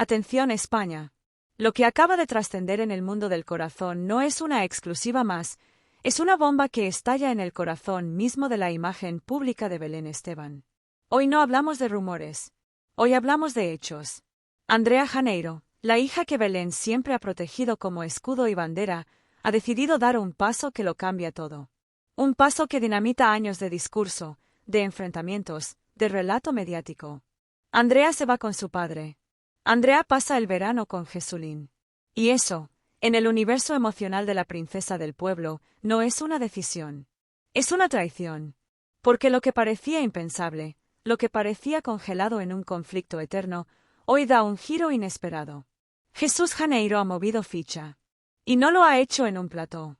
Atención España. Lo que acaba de trascender en el mundo del corazón no es una exclusiva más, es una bomba que estalla en el corazón mismo de la imagen pública de Belén Esteban. Hoy no hablamos de rumores. Hoy hablamos de hechos. Andrea Janeiro, la hija que Belén siempre ha protegido como escudo y bandera, ha decidido dar un paso que lo cambia todo. Un paso que dinamita años de discurso, de enfrentamientos, de relato mediático. Andrea se va con su padre. Andrea pasa el verano con Jesulín. Y eso, en el universo emocional de la princesa del pueblo, no es una decisión. Es una traición. Porque lo que parecía impensable, lo que parecía congelado en un conflicto eterno, hoy da un giro inesperado. Jesús Janeiro ha movido ficha. Y no lo ha hecho en un plató.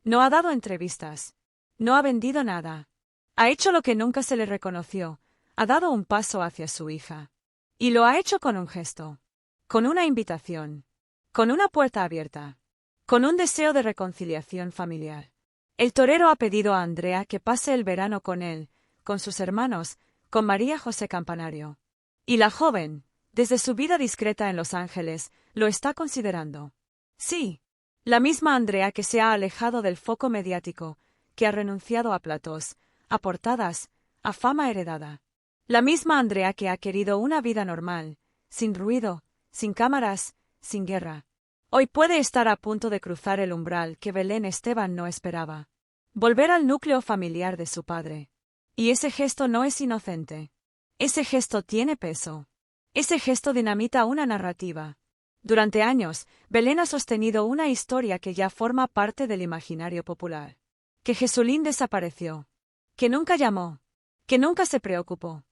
No ha dado entrevistas. No ha vendido nada. Ha hecho lo que nunca se le reconoció, ha dado un paso hacia su hija. Y lo ha hecho con un gesto. Con una invitación. Con una puerta abierta. Con un deseo de reconciliación familiar. El torero ha pedido a Andrea que pase el verano con él, con sus hermanos, con María José Campanario. Y la joven, desde su vida discreta en Los Ángeles, lo está considerando. Sí, la misma Andrea que se ha alejado del foco mediático, que ha renunciado a platós, a portadas, a fama heredada. La misma Andrea que ha querido una vida normal, sin ruido, sin cámaras, sin guerra. Hoy puede estar a punto de cruzar el umbral que Belén Esteban no esperaba. Volver al núcleo familiar de su padre. Y ese gesto no es inocente. Ese gesto tiene peso. Ese gesto dinamita una narrativa. Durante años, Belén ha sostenido una historia que ya forma parte del imaginario popular. Que Jesulín desapareció. Que nunca llamó. Que nunca se preocupó.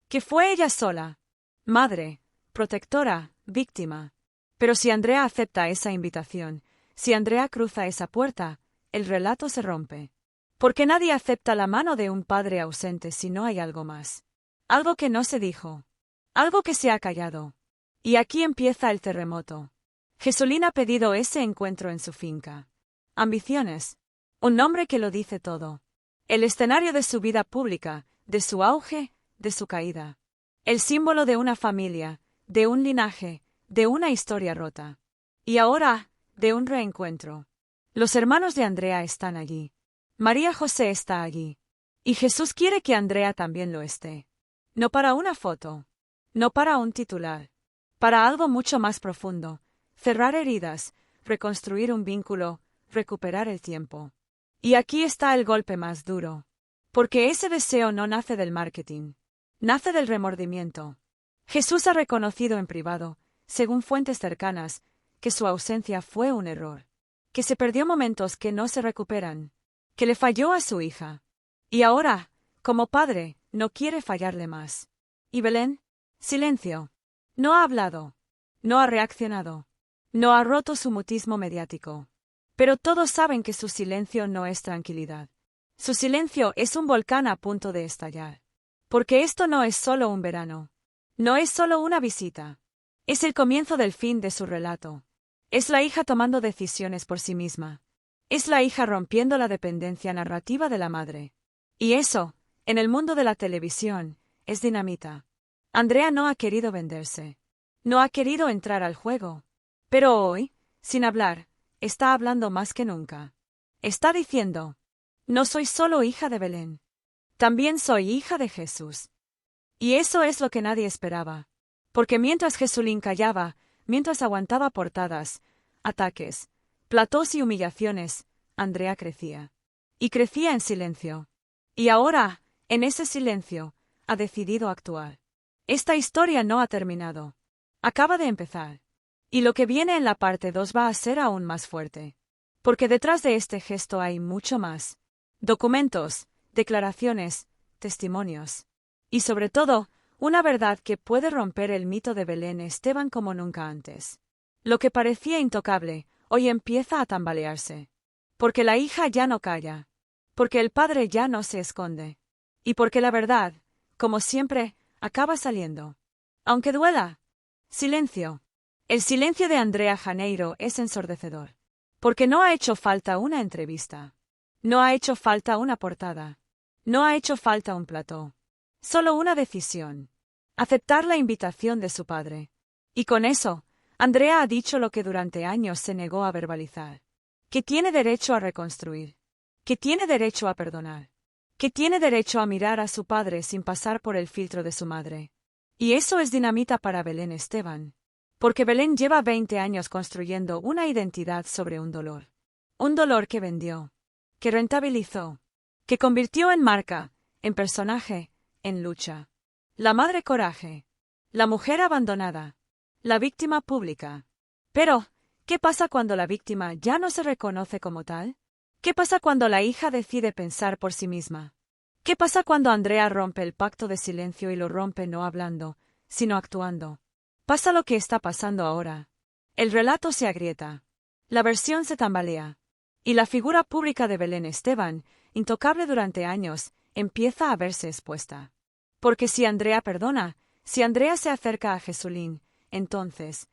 Que fue ella sola. Madre, protectora, víctima. Pero si Andrea acepta esa invitación, si Andrea cruza esa puerta, el relato se rompe. Porque nadie acepta la mano de un padre ausente si no hay algo más. Algo que no se dijo. Algo que se ha callado. Y aquí empieza el terremoto. Jesulín ha pedido ese encuentro en su finca. Ambiciones. Un nombre que lo dice todo. El escenario de su vida pública, de su auge, de su caída. El símbolo de una familia, de un linaje, de una historia rota. Y ahora, de un reencuentro. Los hermanos de Andrea están allí. María José está allí. Y Jesús quiere que Andrea también lo esté. No para una foto. No para un titular. Para algo mucho más profundo. Cerrar heridas, reconstruir un vínculo, recuperar el tiempo. Y aquí está el golpe más duro. Porque ese deseo no nace del marketing. Nace del remordimiento. Jesús ha reconocido en privado, según fuentes cercanas, que su ausencia fue un error. Que se perdió momentos que no se recuperan. Que le falló a su hija. Y ahora, como padre, no quiere fallarle más. ¿Y Belén? Silencio. No ha hablado. No ha reaccionado. No ha roto su mutismo mediático. Pero todos saben que su silencio no es tranquilidad. Su silencio es un volcán a punto de estallar. Porque esto no es solo un verano. No es solo una visita. Es el comienzo del fin de su relato. Es la hija tomando decisiones por sí misma. Es la hija rompiendo la dependencia narrativa de la madre. Y eso, en el mundo de la televisión, es dinamita. Andrea no ha querido venderse. No ha querido entrar al juego. Pero hoy, sin hablar, está hablando más que nunca. Está diciendo: no soy solo hija de Belén. También soy hija de Jesús. Y eso es lo que nadie esperaba. Porque mientras Jesulín callaba, mientras aguantaba portadas, ataques, platós y humillaciones, Andrea crecía. Y crecía en silencio. Y ahora, en ese silencio, ha decidido actuar. Esta historia no ha terminado. Acaba de empezar. Y lo que viene en la parte 2 va a ser aún más fuerte. Porque detrás de este gesto hay mucho más. Documentos, declaraciones, testimonios. Y sobre todo, una verdad que puede romper el mito de Belén Esteban como nunca antes. Lo que parecía intocable, hoy empieza a tambalearse. Porque la hija ya no calla. Porque el padre ya no se esconde. Y porque la verdad, como siempre, acaba saliendo. Aunque duela. Silencio. El silencio de Andrea Janeiro es ensordecedor. Porque no ha hecho falta una entrevista. No ha hecho falta una portada. No ha hecho falta un plató. Solo una decisión. Aceptar la invitación de su padre. Y con eso, Andrea ha dicho lo que durante años se negó a verbalizar. Que tiene derecho a reconstruir. Que tiene derecho a perdonar. Que tiene derecho a mirar a su padre sin pasar por el filtro de su madre. Y eso es dinamita para Belén Esteban. Porque Belén lleva 20 años construyendo una identidad sobre un dolor. Un dolor que vendió. Que rentabilizó. Que convirtió en marca, en personaje, en lucha. La madre coraje. La mujer abandonada. La víctima pública. Pero, ¿qué pasa cuando la víctima ya no se reconoce como tal? ¿Qué pasa cuando la hija decide pensar por sí misma? ¿Qué pasa cuando Andrea rompe el pacto de silencio y lo rompe no hablando, sino actuando? Pasa lo que está pasando ahora. El relato se agrieta. La versión se tambalea. Y la figura pública de Belén Esteban, intocable durante años, empieza a verse expuesta. Porque si Andrea perdona, si Andrea se acerca a Jesulín, entonces,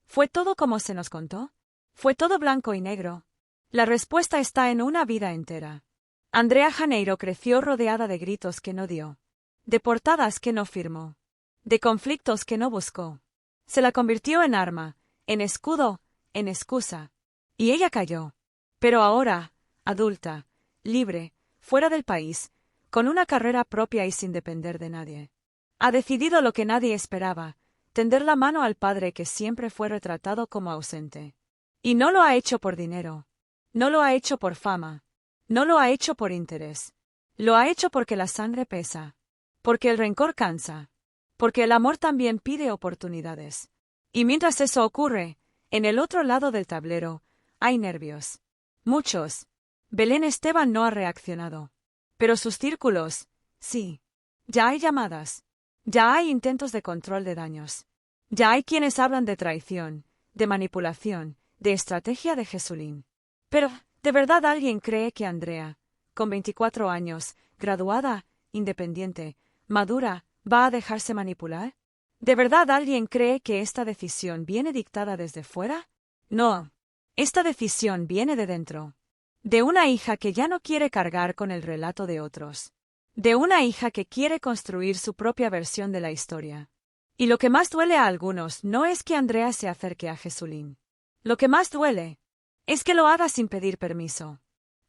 ¿fue todo como se nos contó? ¿Fue todo blanco y negro? La respuesta está en una vida entera. Andrea Janeiro creció rodeada de gritos que no dio, de portadas que no firmó, de conflictos que no buscó. Se la convirtió en arma, en escudo, en excusa. Y ella cayó. Pero ahora, adulta, libre, fuera del país, con una carrera propia y sin depender de nadie, ha decidido lo que nadie esperaba, tender la mano al padre que siempre fue retratado como ausente. Y no lo ha hecho por dinero. No lo ha hecho por fama. No lo ha hecho por interés. Lo ha hecho porque la sangre pesa. Porque el rencor cansa. Porque el amor también pide oportunidades. Y mientras eso ocurre, en el otro lado del tablero, hay nervios. Muchos. Belén Esteban no ha reaccionado. Pero sus círculos, sí. Ya hay llamadas. Ya hay intentos de control de daños. Ya hay quienes hablan de traición, de manipulación, de estrategia de Jesulín. Pero, ¿de verdad alguien cree que Andrea, con 24 años, graduada, independiente, madura, va a dejarse manipular? ¿De verdad alguien cree que esta decisión viene dictada desde fuera? No. Esta decisión viene de dentro. De una hija que ya no quiere cargar con el relato de otros. De una hija que quiere construir su propia versión de la historia. Y lo que más duele a algunos no es que Andrea se acerque a Jesulín. Lo que más duele es que lo haga sin pedir permiso.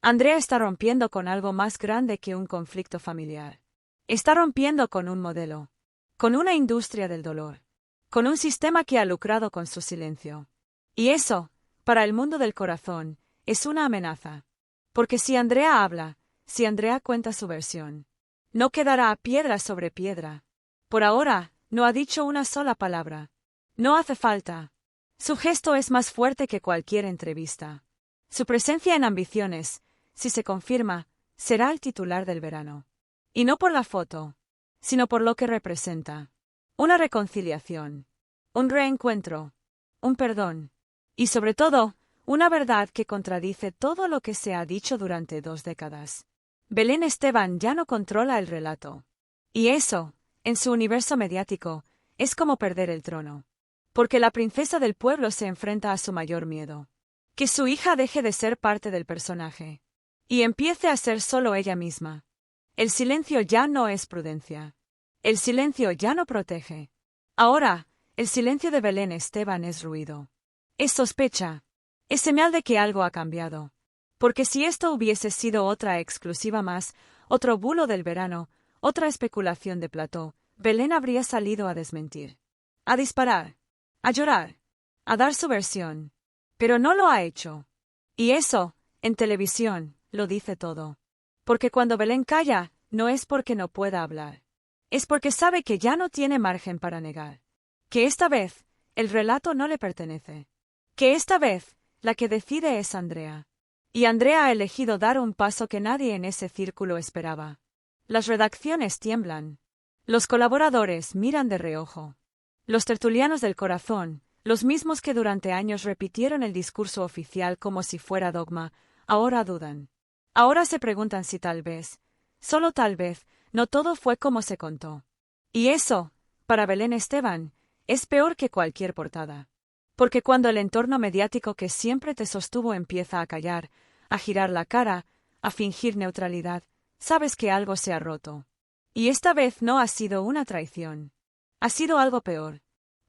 Andrea está rompiendo con algo más grande que un conflicto familiar. Está rompiendo con un modelo. Con una industria del dolor. Con un sistema que ha lucrado con su silencio. Y eso, para el mundo del corazón, es una amenaza. Porque si Andrea habla, si Andrea cuenta su versión, no quedará piedra sobre piedra. Por ahora, no ha dicho una sola palabra. No hace falta. Su gesto es más fuerte que cualquier entrevista. Su presencia en Ambiciones, si se confirma, será el titular del verano. Y no por la foto, sino por lo que representa. Una reconciliación. Un reencuentro. Un perdón. Y sobre todo, una verdad que contradice todo lo que se ha dicho durante 2 décadas. Belén Esteban ya no controla el relato. Y eso, en su universo mediático, es como perder el trono. Porque la princesa del pueblo se enfrenta a su mayor miedo. Que su hija deje de ser parte del personaje. Y empiece a ser solo ella misma. El silencio ya no es prudencia. El silencio ya no protege. Ahora, el silencio de Belén Esteban es ruido. Es sospecha. Es señal de que algo ha cambiado. Porque si esto hubiese sido otra exclusiva más, otro bulo del verano, otra especulación de plató, Belén habría salido a desmentir. A disparar. A llorar. A dar su versión. Pero no lo ha hecho. Y eso, en televisión, lo dice todo. Porque cuando Belén calla, no es porque no pueda hablar. Es porque sabe que ya no tiene margen para negar. Que esta vez, el relato no le pertenece. Que esta vez, la que decide es Andrea. Y Andrea ha elegido dar un paso que nadie en ese círculo esperaba. Las redacciones tiemblan. Los colaboradores miran de reojo. Los tertulianos del corazón, los mismos que durante años repitieron el discurso oficial como si fuera dogma, ahora dudan. Ahora se preguntan si tal vez, solo tal vez, no todo fue como se contó. Y eso, para Belén Esteban, es peor que cualquier portada. Porque cuando el entorno mediático que siempre te sostuvo empieza a callar, a girar la cara, a fingir neutralidad, sabes que algo se ha roto. Y esta vez no ha sido una traición. Ha sido algo peor.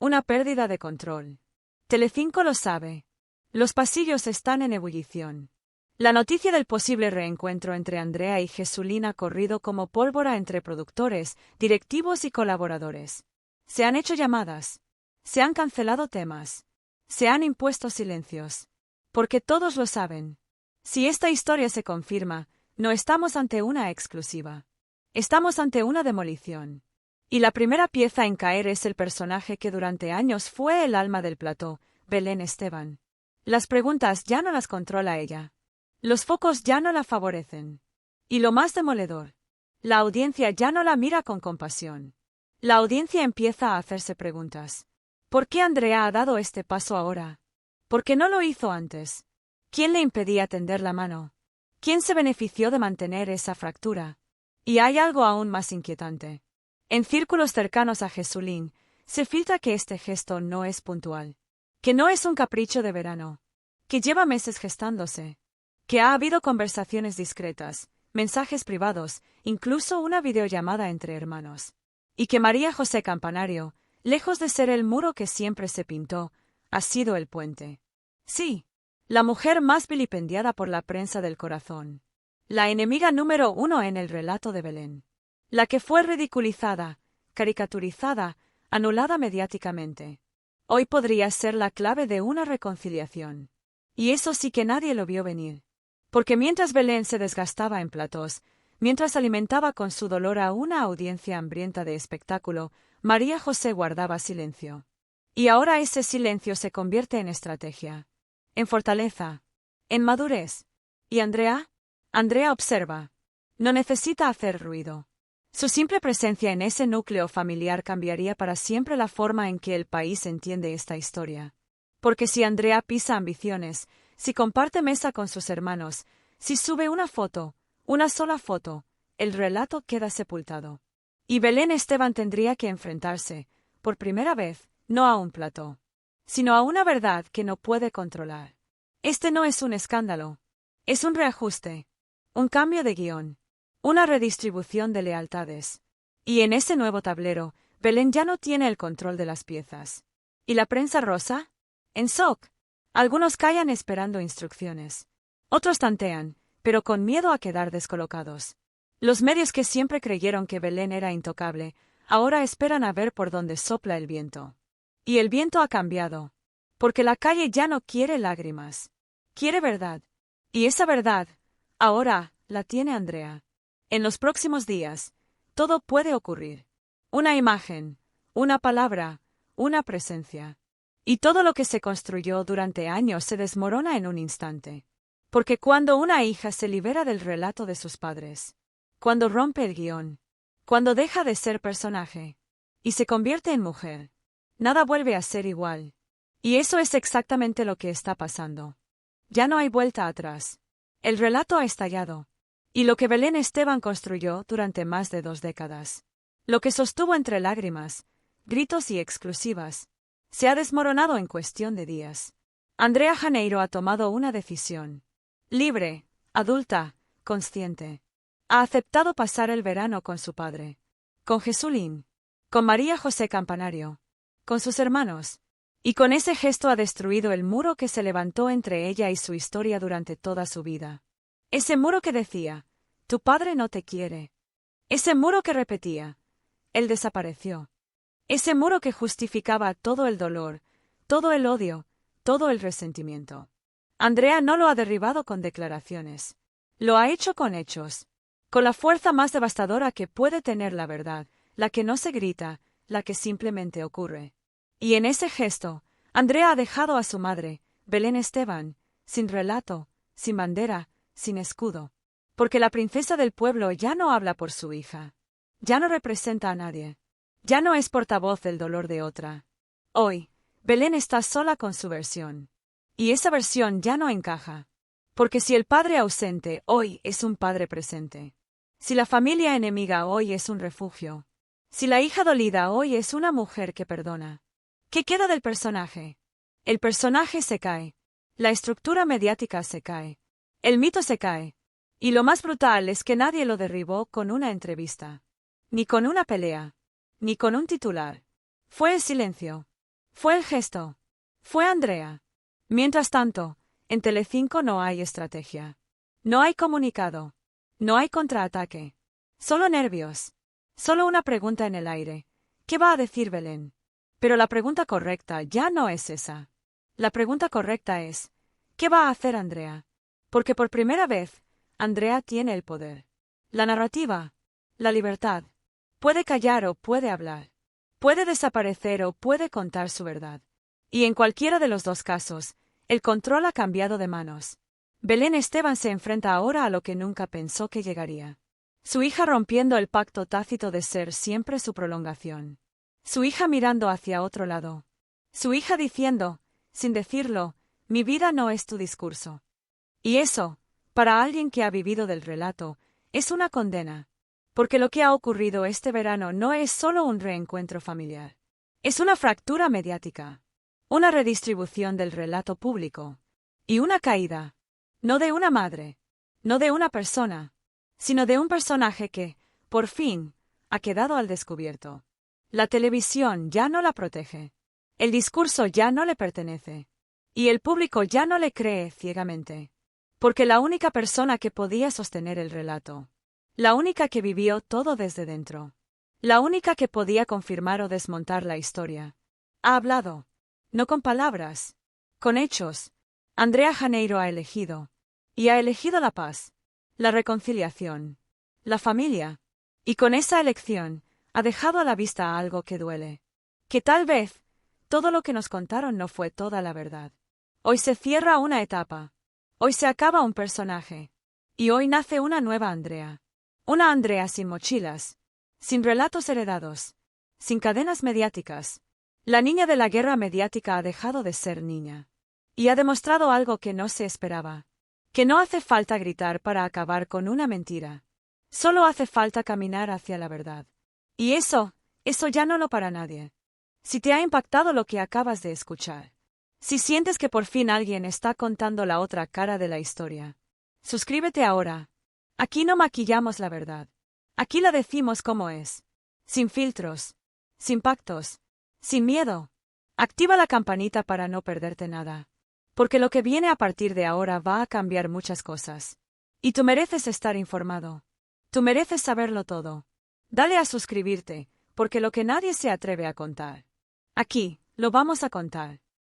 Una pérdida de control. Telecinco lo sabe. Los pasillos están en ebullición. La noticia del posible reencuentro entre Andrea y Jesulín ha corrido como pólvora entre productores, directivos y colaboradores. Se han hecho llamadas. Se han cancelado temas. Se han impuesto silencios. Porque todos lo saben. Si esta historia se confirma, no estamos ante una exclusiva. Estamos ante una demolición. Y la primera pieza en caer es el personaje que durante años fue el alma del plató, Belén Esteban. Las preguntas ya no las controla ella. Los focos ya no la favorecen. Y lo más demoledor, la audiencia ya no la mira con compasión. La audiencia empieza a hacerse preguntas. ¿Por qué Andrea ha dado este paso ahora? ¿Por qué no lo hizo antes? ¿Quién le impedía tender la mano? ¿Quién se benefició de mantener esa fractura? Y hay algo aún más inquietante. En círculos cercanos a Jesulín, se filtra que este gesto no es puntual. Que no es un capricho de verano. Que lleva meses gestándose. Que ha habido conversaciones discretas, mensajes privados, incluso una videollamada entre hermanos. Y que María José Campanario, lejos de ser el muro que siempre se pintó, ha sido el puente. Sí, la mujer más vilipendiada por la prensa del corazón. La enemiga número 1 en el relato de Belén. La que fue ridiculizada, caricaturizada, anulada mediáticamente. Hoy podría ser la clave de una reconciliación. Y eso sí que nadie lo vio venir. Porque mientras Belén se desgastaba en platós, mientras alimentaba con su dolor a una audiencia hambrienta de espectáculo, María José guardaba silencio. Y ahora ese silencio se convierte en estrategia, en fortaleza, en madurez. ¿Y Andrea? Andrea observa. No necesita hacer ruido. Su simple presencia en ese núcleo familiar cambiaría para siempre la forma en que el país entiende esta historia. Porque si Andrea pisa ambiciones, si comparte mesa con sus hermanos, si sube una foto, una sola foto, el relato queda sepultado. Y Belén Esteban tendría que enfrentarse, por primera vez, no a un plató, sino a una verdad que no puede controlar. Este no es un escándalo. Es un reajuste. Un cambio de guión. Una redistribución de lealtades. Y en ese nuevo tablero, Belén ya no tiene el control de las piezas. ¿Y la prensa rosa? En shock. Algunos callan esperando instrucciones. Otros tantean, pero con miedo a quedar descolocados. Los medios que siempre creyeron que Belén era intocable, ahora esperan a ver por dónde sopla el viento. Y el viento ha cambiado. Porque la calle ya no quiere lágrimas. Quiere verdad. Y esa verdad, ahora, la tiene Andrea. En los próximos días, todo puede ocurrir. Una imagen, una palabra, una presencia. Y todo lo que se construyó durante años se desmorona en un instante. Porque cuando una hija se libera del relato de sus padres, cuando rompe el guión, cuando deja de ser personaje, y se convierte en mujer, nada vuelve a ser igual. Y eso es exactamente lo que está pasando. Ya no hay vuelta atrás. El relato ha estallado. Y lo que Belén Esteban construyó durante más de 2 décadas, lo que sostuvo entre lágrimas, gritos y exclusivas, se ha desmoronado en cuestión de días. Andrea Janeiro ha tomado una decisión. Libre, adulta, consciente. Ha aceptado pasar el verano con su padre. Con Jesulín. Con María José Campanario. Con sus hermanos. Y con ese gesto ha destruido el muro que se levantó entre ella y su historia durante toda su vida. Ese muro que decía, tu padre no te quiere. Ese muro que repetía, él desapareció. Ese muro que justificaba todo el dolor, todo el odio, todo el resentimiento. Andrea no lo ha derribado con declaraciones. Lo ha hecho con hechos. Con la fuerza más devastadora que puede tener la verdad, la que no se grita, la que simplemente ocurre. Y en ese gesto, Andrea ha dejado a su madre, Belén Esteban, sin relato, sin bandera, sin escudo. Porque la princesa del pueblo ya no habla por su hija. Ya no representa a nadie. Ya no es portavoz del dolor de otra. Hoy, Belén está sola con su versión. Y esa versión ya no encaja. Porque si el padre ausente hoy es un padre presente. Si la familia enemiga hoy es un refugio. Si la hija dolida hoy es una mujer que perdona. ¿Qué queda del personaje? El personaje se cae. La estructura mediática se cae. El mito se cae. Y lo más brutal es que nadie lo derribó con una entrevista. Ni con una pelea. Ni con un titular. Fue el silencio. Fue el gesto. Fue Andrea. Mientras tanto, en Telecinco no hay estrategia. No hay comunicado. No hay contraataque. Solo nervios. Solo una pregunta en el aire. ¿Qué va a decir Belén? Pero la pregunta correcta ya no es esa. La pregunta correcta es, ¿qué va a hacer Andrea? Porque por primera vez, Andrea tiene el poder. La narrativa. La libertad. Puede callar o puede hablar. Puede desaparecer o puede contar su verdad. Y en cualquiera de los dos casos, el control ha cambiado de manos. Belén Esteban se enfrenta ahora a lo que nunca pensó que llegaría. Su hija rompiendo el pacto tácito de ser siempre su prolongación. Su hija mirando hacia otro lado. Su hija diciendo, sin decirlo, mi vida no es tu discurso. Y eso, para alguien que ha vivido del relato, es una condena. Porque lo que ha ocurrido este verano no es solo un reencuentro familiar. Es una fractura mediática. Una redistribución del relato público. Y una caída. No de una madre. No de una persona. Sino de un personaje que, por fin, ha quedado al descubierto. La televisión ya no la protege. El discurso ya no le pertenece. Y el público ya no le cree ciegamente. Porque la única persona que podía sostener el relato. La única que vivió todo desde dentro. La única que podía confirmar o desmontar la historia. Ha hablado. No con palabras. Con hechos. Andrea Janeiro ha elegido. Y ha elegido la paz. La reconciliación. La familia. Y con esa elección, ha dejado a la vista algo que duele. Que tal vez, todo lo que nos contaron no fue toda la verdad. Hoy se cierra una etapa. Hoy se acaba un personaje. Y hoy nace una nueva Andrea. Una Andrea sin mochilas. Sin relatos heredados. Sin cadenas mediáticas. La niña de la guerra mediática ha dejado de ser niña. Y ha demostrado algo que no se esperaba. Que no hace falta gritar para acabar con una mentira. Solo hace falta caminar hacia la verdad. Y eso ya no lo para nadie. Si te ha impactado lo que acabas de escuchar. Si sientes que por fin alguien está contando la otra cara de la historia. Suscríbete ahora. Aquí no maquillamos la verdad. Aquí la decimos como es. Sin filtros. Sin pactos. Sin miedo. Activa la campanita para no perderte nada. Porque lo que viene a partir de ahora va a cambiar muchas cosas. Y tú mereces estar informado. Tú mereces saberlo todo. Dale a suscribirte, porque lo que nadie se atreve a contar. Aquí, lo vamos a contar.